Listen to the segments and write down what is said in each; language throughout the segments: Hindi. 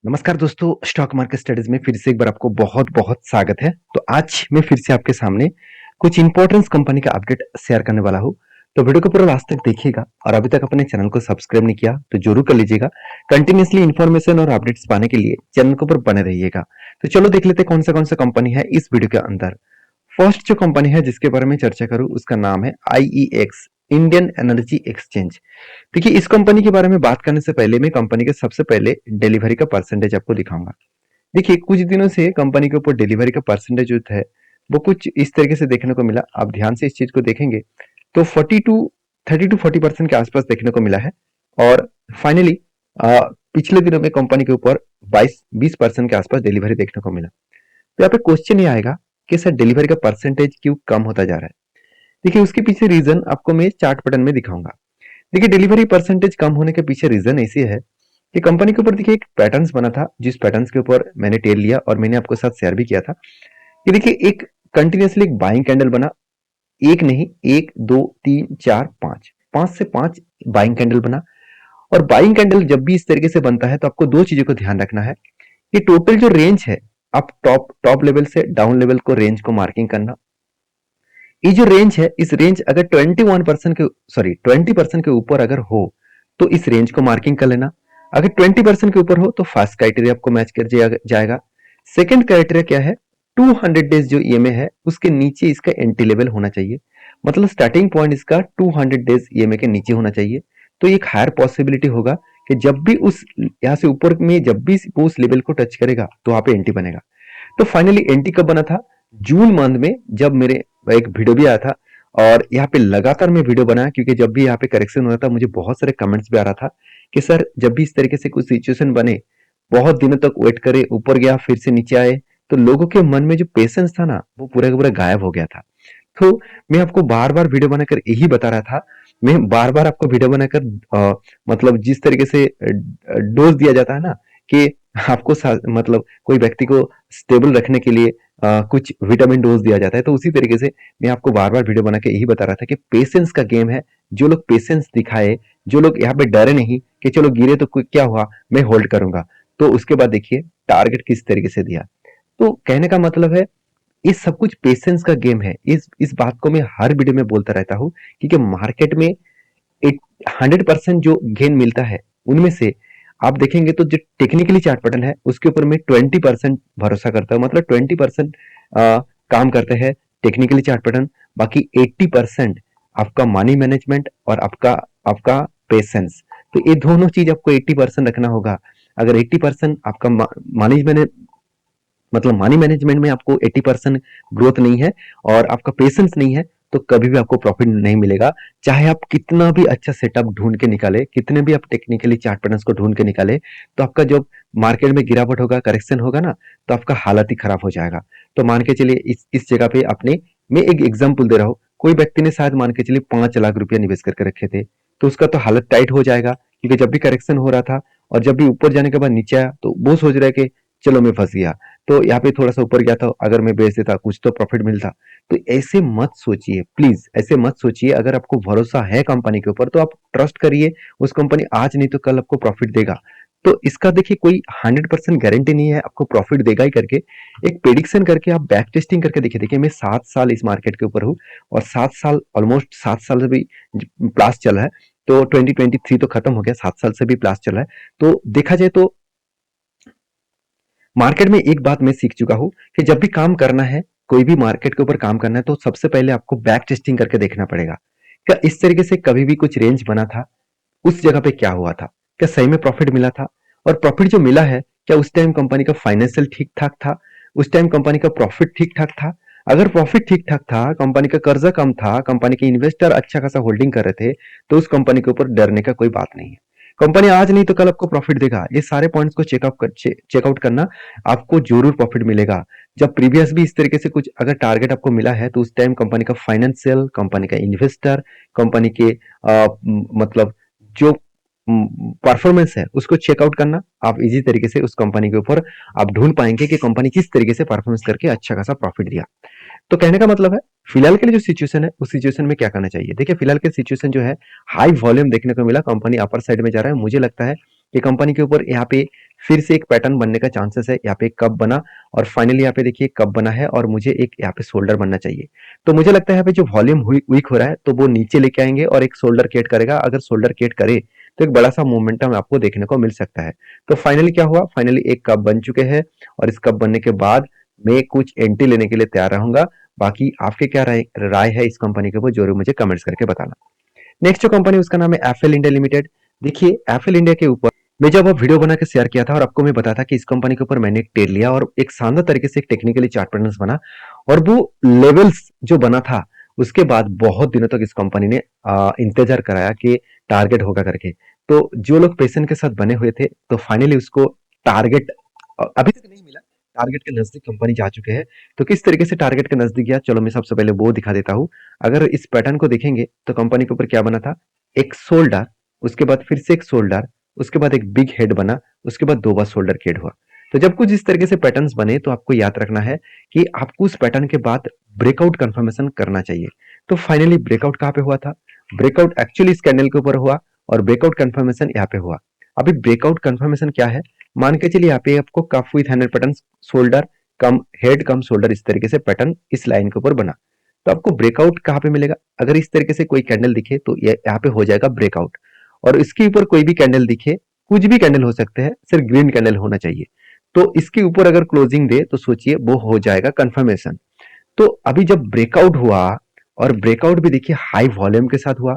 नमस्कार दोस्तों, स्टॉक मार्केट स्टडीज में फिर से एक बार आपको बहुत-बहुत स्वागत है। तो आज मैं फिर से आपके सामने कुछ इंपॉर्टेंस कंपनी का अपडेट शेयर करने वाला हूँ। तो वीडियो को पूरा लास्ट तक देखिएगा और अभी तक अपने चैनल को सब्सक्राइब नहीं किया तो जरूर कर लीजिएगा। कंटिन्यूअसली इन्फॉर्मेशन और अपडेट्स पाने के लिए चैनल के ऊपर बने रहिएगा। तो चलो देख लेते हैं कौन सा कंपनी है इस वीडियो के अंदर। फर्स्ट जो कंपनी है जिसके बारे में चर्चा करूँ उसका नाम है आईईएक्स, इंडियन एनर्जी एक्सचेंज। देखिए, इस कंपनी के बारे में बात करने से पहले मैं कंपनी के सबसे पहले डिलीवरी का परसेंटेज आपको दिखाऊंगा। देखिए, कुछ दिनों से कंपनी के ऊपर डिलीवरी का परसेंटेज जो है वो कुछ इस तरीके से देखने को मिला। आप ध्यान से इस चीज को देखेंगे तो 30 to 40% के आसपास देखने को मिला है। और फाइनली पिछले दिनों में कंपनी के ऊपर 22-20% के आसपास डिलीवरी देखने को मिला। तो यहाँ पे क्वेश्चन ये आएगा कि सर डिलीवरी का परसेंटेज क्यों कम होता जा रहा है। देखिए, उसके पीछे रीजन आपको मैं चार्ट पैटर्न में दिखाऊंगा। देखिए, डिलीवरी परसेंटेज कम होने के पीछे रीजन ऐसी है कि कंपनी के ऊपर देखिए एक पैटर्न्स बना था, जिस पैटर्न्स के ऊपर मैंने टेल लिया और मैंने आपके साथ शेयर भी किया था कि देखिए एक कंटिन्यूअसली एक बाइंग कैंडल बना। एक नहीं, एक दो तीन चार पांच, पांच से पांच बाइंग कैंडल बना। और बाइंग कैंडल जब भी इस तरीके से बनता है तो आपको दो चीजों को ध्यान रखना है कि टोटल जो रेंज है, आप टॉप टॉप लेवल से डाउन लेवल को रेंज को मार्किंग करना। ये जो रेंज है, इस रेंज अगर 20% के ऊपर अगर हो तो इस रेंज को मार्किंग कर लेना। अगर 20% के ऊपर हो तो फर्स्ट क्राइटेरिया आपको मैच कर जाएगा। सेकंड क्राइटेरिया क्या है, 200 डेज जो ईएमए है उसके नीचे इसका एंट्री लेवल होना चाहिए। मतलब स्टार्टिंग पॉइंट इसका 200 डेज ईएमए के नीचे होना चाहिए। तो एक हायर पॉसिबिलिटी होगा कि जब भी उस यहाँ से ऊपर में जब भी वो उस लेवल को टच करेगा तो वहां पे एंट्री बनेगा। तो फाइनली एंट्री कब बना था, जून मंथ में, जब मेरे एक वीडियो भी आया था। और यहाँ पे लगातार मैं वीडियो बनाया क्योंकि जब भी यहाँ पे करेक्शन हो रहा था मुझे बहुत सारे कमेंट्स भी आ रहा था कि सर जब भी इस तरीके से कुछ सिचुएशन बने, बहुत दिनों तक वेट करे, ऊपर गया फिर से नीचे आए, तो लोगों के मन में जो पेशेंस था ना वो पूरा का पूरा गायब हो गया था। तो मैं आपको बार बार वीडियो बनाकर यही बता रहा था। मैं बार बार आपको वीडियो बनाकर मतलब जिस तरीके से डोज दिया जाता है ना कि आपको मतलब कोई व्यक्ति को स्टेबल रखने के लिए कुछ विटामिन डोज दिया जाता है, तो उसी तरीके से मैं आपको बार बार वीडियो बना के यही बता रहा था कि पेशेंस का गेम है। जो लोग पेशेंस दिखाए, जो लोग यहाँ पे डरे नहीं कि चलो गिरे तो क्या हुआ, मैं होल्ड करूंगा, तो उसके बाद देखिए टारगेट किस तरीके से दिया। तो कहने का मतलब है ये सब कुछ पेशेंस का गेम है। इस बात को मैं हर वीडियो में बोलता रहता हूँ क्योंकि मार्केट में 100% जो गेन मिलता है उनमें से आप देखेंगे तो जो टेक्निकली चार्ट पैटर्न है उसके ऊपर मैं 20% भरोसा करता हूँ। मतलब 20% काम करते हैं टेक्निकली चार्ट पैटर्न, बाकी 80% आपका मनी मैनेजमेंट और आपका आपका पेशेंस। तो ये दोनों चीज आपको 80% रखना होगा। अगर 80% आपका मनी मतलब मनी मैनेजमेंट में आपको 80% ग्रोथ नहीं है और आपका पेशेंस नहीं है तो कभी भी आपको प्रॉफिट नहीं मिलेगा। चाहे आप कितना भी अच्छा सेटअप ढूंढ के निकाले, कितने भी आप टेक्निकली चार्ट पैटर्न्स को ढूंढ के निकाले, तो आपका जब मार्केट में गिरावट होगा, करेक्शन होगा ना, तो आपका हालत ही खराब हो जाएगा। तो मान के चलिए इस जगह पे अपने, मैं एक एग्जाम्पल दे रहा हूँ, कोई व्यक्ति ने शायद मान के चलिए 5 लाख रुपया निवेश करके रखे थे, तो उसका तो हालत टाइट हो जाएगा क्योंकि जब भी करेक्शन हो रहा था और जब भी ऊपर जाने के बाद नीचे आया तो वो सोच रहा है कि चलो मैं फंस गया, तो यहाँ पे थोड़ा सा ऊपर गया था, अगर मैं बेच देता कुछ तो प्रॉफिट मिलता। तो ऐसे मत सोचिए, प्लीज ऐसे मत सोचिए। अगर आपको भरोसा है कंपनी के ऊपर तो आप ट्रस्ट करिए, उस कंपनी आज नहीं तो कल आपको प्रॉफिट देगा। तो इसका देखिए कोई 100% गारंटी नहीं है आपको प्रॉफिट देगा ही करके। एक प्रेडिक्शन करके आप बैक टेस्टिंग करके देखिए। देखिए, मैं 7 साल इस मार्केट के ऊपर हूँ और 7 साल, ऑलमोस्ट 7 साल से भी प्लस चला है। तो 2023 तो खत्म हो गया, 7 साल से भी प्लस चला है। तो देखा जाए तो मार्केट में एक बात मैं सीख चुका हूं कि जब भी काम करना है, कोई भी मार्केट के ऊपर काम करना है, तो सबसे पहले आपको बैक टेस्टिंग करके देखना पड़ेगा। क्या इस तरीके से कभी भी कुछ रेंज बना था, उस जगह पे क्या हुआ था, क्या सही में प्रॉफिट मिला था, और प्रॉफिट जो मिला है क्या उस टाइम कंपनी का फाइनेंशियल ठीक ठाक था, उस टाइम कंपनी का प्रॉफिट ठीक ठाक था। अगर प्रॉफिट ठीक ठाक था, कंपनी का कर्जा कम था, कंपनी के इन्वेस्टर अच्छा खासा होल्डिंग कर रहे थे, तो उस कंपनी के ऊपर डरने का कोई बात नहीं है। कंपनी आज नहीं तो कल आपको प्रॉफिट देगा। ये सारे पॉइंट्स को चेकआउट करना, आपको जरूर प्रॉफिट मिलेगा। जब प्रीवियस भी इस तरीके से कुछ अगर टारगेट आपको मिला है तो उस टाइम कंपनी का फाइनेंशियल, कंपनी का इन्वेस्टर, कंपनी के मतलब जो परफॉर्मेंस है उसको चेकआउट करना, आप इजी तरीके से उस कंपनी के ऊपर आप ढूंढ पाएंगे कि कंपनी किस तरीके से परफॉर्मेंस करके अच्छा खासा प्रॉफिट दिया। तो कहने का मतलब है फिलहाल के लिए जो सिचुएशन है उस सिचुएशन में क्या करना चाहिए। देखिए, फिलहाल के सिचुएशन जो है, हाई वॉल्यूम देखने को मिला, कंपनी अपर साइड में जा रहा है। मुझे लगता है कि कंपनी के ऊपर यहाँ पे फिर से एक पैटर्न बनने का चांसेस है। यहाँ पे कब बना और फाइनली यहाँ पे देखिए कब बना है और मुझे एक यहाँ पे शोल्डर बनना चाहिए। तो मुझे लगता है यहाँ पे जो वॉल्यूम वीक हो रहा है तो वो नीचे लेके आएंगे और एक शोल्डर क्रिएट करेगा। अगर शोल्डर क्रिएट करे तो एक बड़ा सा मोमेंटम आपको देखने को मिल सकता है। तो फाइनली क्या हुआ, फाइनली एक कप बन चुके हैं और इस कप बनने के बाद मैं कुछ एंट्री लेने के लिए तैयार रहूंगा। बाकी आपके क्या राय है इस कंपनी के ऊपर जरूर मुझे कमेंट्स करके बताना। नेक्स्ट जो कंपनी उसका नाम है एफएल इंडिया लिमिटेड। देखिए एफएल इंडिया के ऊपर मैं जब वीडियो बना के शेयर किया था और आपको मैं बताया था कि इस कंपनी के ऊपर मैंने एक ट्रेड लिया और एक शानदार तरीके से एक टेक्निकली चार्ट पैटर्न बना और वो लेवल्स जो बना था उसके बाद बहुत दिनों तक इस कंपनी ने इंतजार कराया कि टारगेट होगा करके। तो जो लोग पेशेंट के साथ बने हुए थे तो फाइनली उसको टारगेट अभी तक नहीं मिला, टारगेट के नजदीक कंपनी जा चुके हैं। तो किस तरीके से टारगेट के नजदीक गया, चलो मैं सबसे पहले वो दिखा देता हूँ। अगर इस पैटर्न को देखेंगे तो कंपनी के ऊपर क्या बना था, एक शोल्डर, उसके बाद फिर से एक शोल्डर, उसके बाद एक बिग हेड बना, उसके बाद दो बार शोल्डर क्रिएट हुआ। तो जब कुछ इस तरीके से पैटर्न्स बने तो आपको याद रखना है कि आपको उस पैटर्न के बाद ब्रेकआउट कंफर्मेशन करना चाहिए। तो फाइनली ब्रेकआउट कहाँ पे हुआ था, ब्रेकआउट एक्चुअली इस कैंडल के ऊपर हुआ और ब्रेकआउट कंफर्मेशन यहाँ पे हुआ। अभी ब्रेकआउट कंफर्मेशन क्या है, मान के चलिए यहाँ पे आपको cup with handle pattern, shoulder cum head cum shoulder, इस तरीके से पैटर्न इस लाइन के ऊपर बना। तो आपको ब्रेकआउट कहाँ पे मिलेगा, अगर इस तरीके से कोई कैंडल दिखे तो ये यहाँ पे हो जाएगा ब्रेकआउट। और इसके ऊपर कोई भी कैंडल दिखे, कुछ भी कैंडल हो सकते हैं, सिर्फ ग्रीन कैंडल होना चाहिए। तो इसके ऊपर अगर क्लोजिंग दे तो सोचिए वो हो जाएगा कंफर्मेशन। तो अभी जब ब्रेकआउट हुआ और ब्रेकआउट भी देखिए हाई वॉल्यूम के साथ हुआ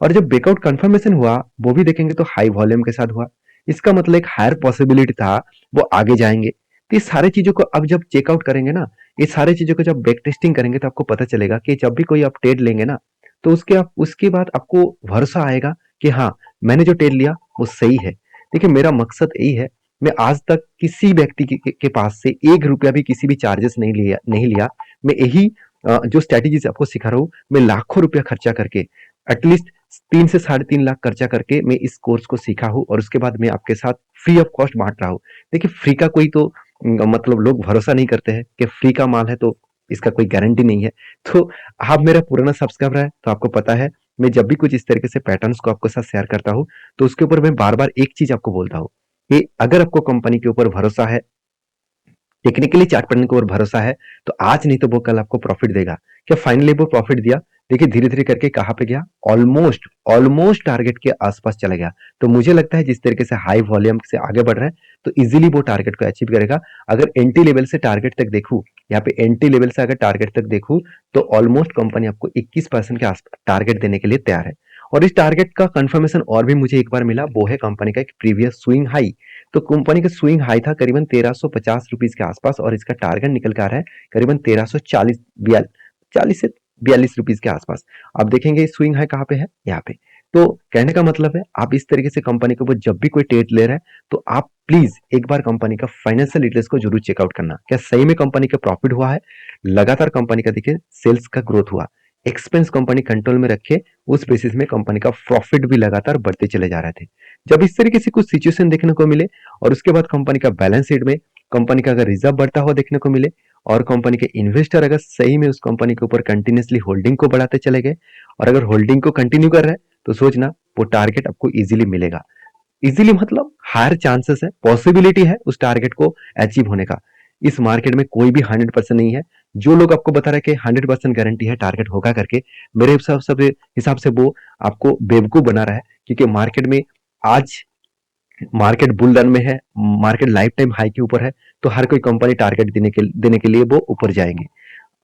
और जब ब्रेकआउट कंफर्मेशन हुआ वो भी देखेंगे तो हाई वॉल्यूम के साथ हुआ, इसका मतलब एक हायर पॉसिबिलिटी था वो आगे जाएंगे। तो ये सारी चीजों को अब जब चेकआउट करेंगे ना, ये सारी चीजों को जब बैक टेस्टिंग करेंगे तो आपको पता चलेगा कि जब भी कोई आप ट्रेड लेंगे ना तो उसके बाद आपको भरोसा आएगा कि हाँ मैंने जो ट्रेड लिया वो सही है। देखिए मेरा मकसद यही है, मैं आज तक किसी व्यक्ति के पास से 1 रुपया भी किसी भी चार्जेस नहीं लिया। मैं यही जो स्ट्रेटेजीज आपको सिखा रहा हूँ, मैं लाखों रुपया खर्चा करके एटलीस्ट 3 से 3.5 लाख खर्चा करके मैं इस कोर्स को सीखा हूँ और उसके बाद मैं आपके साथ फ्री ऑफ कॉस्ट बांट रहा हूँ। देखिए फ्री का कोई तो मतलब लोग भरोसा नहीं करते हैं कि फ्री का माल है तो इसका कोई गारंटी नहीं है। तो आप मेरा पुराना सब्सक्राइबर है तो आपको पता है मैं जब भी कुछ इस तरीके से पैटर्न्स को आपके साथ शेयर करता हूँ तो उसके ऊपर मैं बार बार एक चीज आपको बोलता हूँ कि अगर आपको कंपनी के ऊपर भरोसा है, टेक्निकली चार्ट पैटर्न के ऊपर भरोसा है, तो आज नहीं तो वो कल आपको प्रॉफिट देगा। क्या फाइनली वो प्रॉफिट दिया, देखिए धीरे धीरे करके कहाँ पे गया, ऑलमोस्ट ऑलमोस्ट टारगेट के आसपास चला गया। तो मुझे लगता है जिस तरीके से हाई वॉल्यूम से आगे बढ़ रहा है तो इजीली वो टारगेट को अचीव करेगा। अगर एंटी लेवल से टारगेट तक देखूं, यहाँ पे एंटी लेवल से अगर टारगेट तक देखूं तो ऑलमोस्ट कंपनी आपको 21% के आस टारगेट देने के लिए तैयार है। और इस टारगेट का कंफर्मेशन और भी मुझे एक बार मिला, वो है कंपनी का एक प्रीवियस स्विंग हाई। तो कंपनी का स्विंग हाई था करीबन 1350 रुपीज के आसपास और इसका टारगेट निकल कर आ रहा है करीबन 1340 से 42 रुपीज के आसपास। आप देखेंगे स्विंग हाई कहाँ पे है, यहाँ पे। तो कहने का मतलब है आप इस तरीके से कंपनी के ऊपर जब भी कोई ट्रेड ले रहे हैं तो आप प्लीज एक बार कंपनी का फाइनेंशियल डिटेल्स को जरूर चेकआउट करना, क्या सही में कंपनी का प्रॉफिट हुआ है, लगातार कंपनी का देखिए सेल्स का ग्रोथ हुआ, एक्सपेंस कंपनी कंट्रोल में रखे, उस बेसिस में कंपनी का प्रॉफिट भी लगातार बढ़ते चले जा रहे थे। जब इस तरीके से कुछ सिचुएशन देखने को मिले और उसके बाद कंपनी का बैलेंस शीट में कंपनी का अगर रिजर्व बढ़ता हुआ देखने को मिले और कंपनी के इन्वेस्टर अगर सही में उस कंपनी के ऊपर कंटिन्यूसली होल्डिंग को बढ़ाते चले गए और अगर होल्डिंग को कंटिन्यू कर रहे हैं तो सोचना वो टारगेट आपको इजीली मिलेगा। इजीली मतलब हायर चांसेस है, पॉसिबिलिटी है उस टारगेट को अचीव होने का। इस मार्केट में कोई भी 100% नहीं है। जो लोग आपको बता रहे कि 100% गारंटी है टारगेट होगा करके, मेरे हिसाब से वो आपको बेवकूफ बना रहा है, क्योंकि मार्केट में आज मार्केट बुल रन में है, मार्केट लाइफ टाइम हाई के ऊपर है, तो हर कोई कंपनी टारगेट देने के लिए वो ऊपर जाएंगे।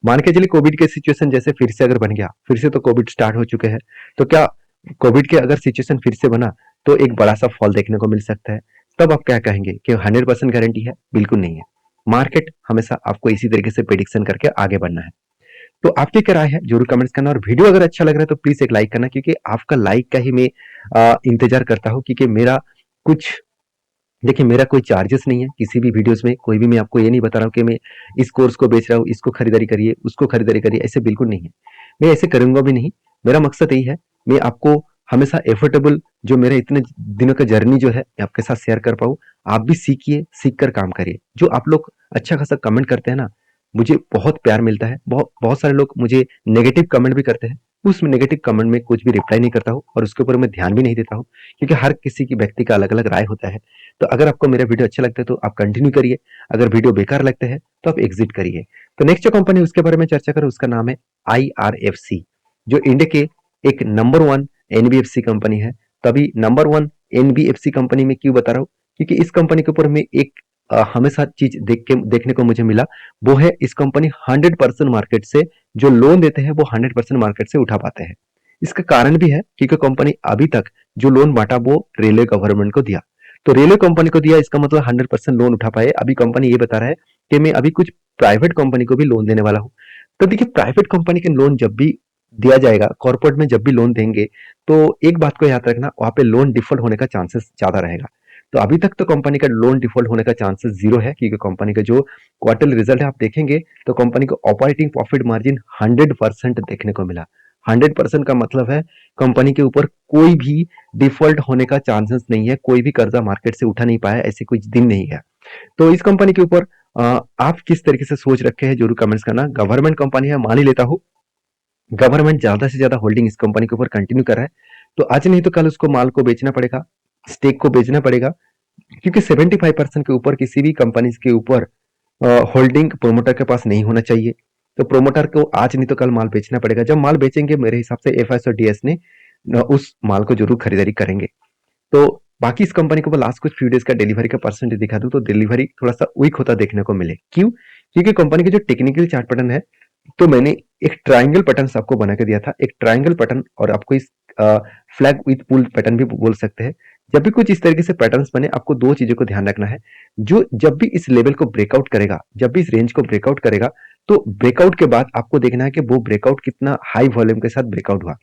मान के चलिए कोविड के सिचुएशन जैसे फिर से अगर बन गया, फिर से तो कोविड स्टार्ट हो चुके हैं, तो क्या कोविड के अगर सिचुएशन फिर से बना तो एक बड़ा सा फॉल देखने को मिल सकता है। तब आप क्या कहेंगे कि 100% गारंटी है? बिल्कुल नहीं है। मार्केट हमेशा आपको इसी तरीके से प्रेडिक्शन करके आगे बढ़ना है। तो आपकी क्या राय है जरूर कमेंट्स करना, और वीडियो अगर अच्छा लग रहा है तो प्लीज एक लाइक करना, क्योंकि आपका लाइक का ही मैं इंतजार करता हूँ। क्योंकि मेरा कुछ देखिए मेरा कोई चार्जेस नहीं है किसी भी वीडियोस में, कोई भी मैं आपको ये नहीं बता रहा हूँ कि मैं इस कोर्स को बेच रहा हूँ, इसको खरीदारी करिए, उसको खरीदारी करिए, ऐसे बिल्कुल नहीं है। मैं ऐसे करूंगा भी नहीं। मेरा मकसद यही है, मैं आपको हमेशा एफोर्डेबल जो मेरे इतने दिनों का जर्नी जो है मैं आपके साथ शेयर कर पाऊँ। आप भी सीखिए, सीख कर काम करिए। जो आप लोग अच्छा खासा कमेंट करते हैं ना, मुझे बहुत प्यार मिलता है। बहुत बहुत सारे लोग मुझे नेगेटिव कमेंट भी करते हैं, उस नेगेटिव कमेंट में कुछ भी रिप्लाई नहीं करता हूँ और उसके ऊपर मैं ध्यान भी नहीं देता हूँ, क्योंकि हर किसी की व्यक्ति का अलग अलग राय होता है। तो अगर आपको मेरा वीडियो अच्छा लगता है तो आप कंटिन्यू करिए, अगर वीडियो बेकार लगता है तो आप एग्जिट करिए। तो नेक्स्ट जो कंपनी उसके बारे में चर्चा करें उसका नाम है IRFC, जो इंडिया के एक नंबर वन एनबीएफसी कंपनी है। तभी नंबर वन एनबीएफसी कंपनी में क्यों बता रहा हूँ, क्योंकि इस कंपनी के ऊपर में एक हमेशा चीज देखने को मुझे मिला, वो है इस कंपनी 100% मार्केट से जो लोन देते हैं वो 100% मार्केट से उठा पाते हैं। इसका कारण भी है क्योंकि कंपनी अभी तक जो लोन बांटा वो रेलवे गवर्नमेंट को दिया, तो रेलवे कंपनी को दिया, इसका मतलब 100% लोन उठा पाए। अभी कंपनी ये बता रहा है कि मैं अभी कुछ प्राइवेट कंपनी को भी लोन देने वाला हूँ। तो देखिए, प्राइवेट कंपनी के लोन जब भी दिया जाएगा, कॉर्पोरेट में जब भी लोन देंगे, तो एक बात को याद रखना, वहां पे लोन डिफॉल्ट होने का चांसेस ज्यादा रहेगा। तो अभी तक तो कंपनी का लोन डिफॉल्ट होने का चांसेस जीरो है, क्योंकि कंपनी का जो क्वार्टरली रिजल्ट है आप देखेंगे तो कंपनी को ऑपरेटिंग प्रॉफिट मार्जिन 100% देखने को मिला। 100% का मतलब है कंपनी के ऊपर कोई भी डिफॉल्ट होने का चांसेस नहीं है, कोई भी कर्जा मार्केट से उठा नहीं पाया, ऐसे कुछ दिन नहीं है। तो इस कंपनी के ऊपर आप किस तरीके से सोच रखे हैं जरूर कमेंट्स करना। गवर्नमेंट कंपनी है, मान ही लेता हूँ गवर्नमेंट ज्यादा से ज्यादा होल्डिंग इस कंपनी के ऊपर कंटिन्यू कर रहा है, तो आज नहीं तो कल उसको माल को बेचना पड़ेगा, स्टेक को बेचना पड़ेगा, क्योंकि 75% के ऊपर किसी भी कंपनी के ऊपर होल्डिंग प्रोमोटर के पास नहीं होना चाहिए। तो प्रोमोटर को आज नहीं तो कल माल बेचना पड़ेगा। जब माल बेचेंगे मेरे हिसाब से एफएस और डीएस ने उस माल को जरूर खरीदारी करेंगे। तो बाकी इस कंपनी को लास्ट कुछ फ्यू डेज का डिलीवरी का परसेंटेज दिखा दूं तो डिलीवरी थोड़ा सा वीक होता देखने को मिले। क्यों? क्योंकि कंपनी के जो टेक्निकल चार्ट पैटर्न है, तो मैंने एक ट्रायंगल पैटर्न आपको बना के दिया था, एक ट्रायंगल पैटर्न, और आपको इस फ्लैग विथ पुल पैटर्न भी बोल सकते हैं। जब भी कुछ इस तरीके से पैटर्न्स बने, आपको दो चीजों को ध्यान रखना है। जो जब भी इस लेवल को ब्रेकआउट करेगा, जब भी इस रेंज को ब्रेकआउट करेगा, तो ब्रेकआउट के बाद आपको देखना है कि वो ब्रेकआउट कितना हाई वॉल्यूम के साथ ब्रेकआउट हुआ।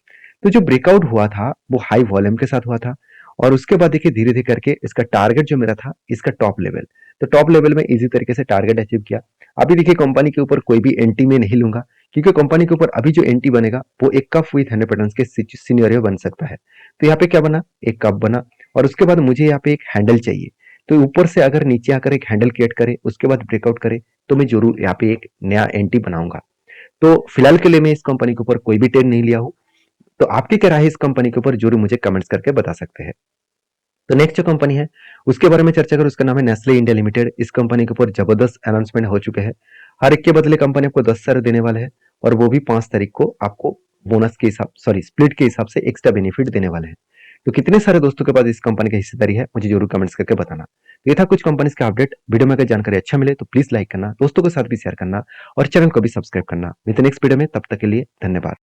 तो जो ब्रेकआउट हुआ था वो हाई वॉल्यूम के साथ हुआ था, और उसके बाद देखिए धीरे धीरे करके इसका टारगेट जो मेरा था, इसका टॉप लेवल, तो टॉप लेवल में इजी तरीके से टारगेट अचीव किया। अभी देखिए कंपनी के ऊपर कोई भी एंटी में नहीं लूंगा, क्योंकि कंपनी के ऊपर अभी जो एंटी बनेगा वो एक कप विथ 100 पैटर्न्स के सिनेरियो बन सकता है। तो यहाँ पे क्या बना, एक कप बना, और उसके बाद मुझे यहाँ पे एक हैंडल चाहिए। तो ऊपर से अगर नीचे आकर एक हैंडल क्रिएट करे, उसके बाद ब्रेकआउट करे, तो मैं जरूर यहाँ पे एक नया एंटी बनाऊंगा। तो फिलहाल के लिए मैं इस कंपनी के ऊपर कोई भी ट्रेड नहीं लिया हूं। तो आपकी क्या राय है इस कंपनी के ऊपर, जरूर मुझे कमेंट्स करके बता सकते हैं। तो नेक्स्ट जो कंपनी है उसके बारे में चर्चा करें, उसका नाम है नेस्ले इंडिया लिमिटेड। इस कंपनी के ऊपर जबरदस्त अनाउंसमेंट हो चुके हैं। हर एक के बदले कंपनी आपको 10 शेयर देने वाले हैं, और वो भी 5 तारीख को आपको बोनस के हिसाब, सॉरी स्प्लिट के हिसाब से एक्स्ट्रा बेनिफिट देने वाले हैं। तो कितने सारे दोस्तों के पास इस कंपनी की हिस्सेदारी है, मुझे जरूर कमेंट्स करके बताना। तो ये था कुछ कंपनीज का अपडेट। वीडियो में अगर जानकारी अच्छा मिले तो प्लीज लाइक करना, दोस्तों के साथ भी शेयर करना, और चैनल को भी सब्सक्राइब करना। मिलते नेक्स्ट वीडियो में, तब तक के लिए धन्यवाद।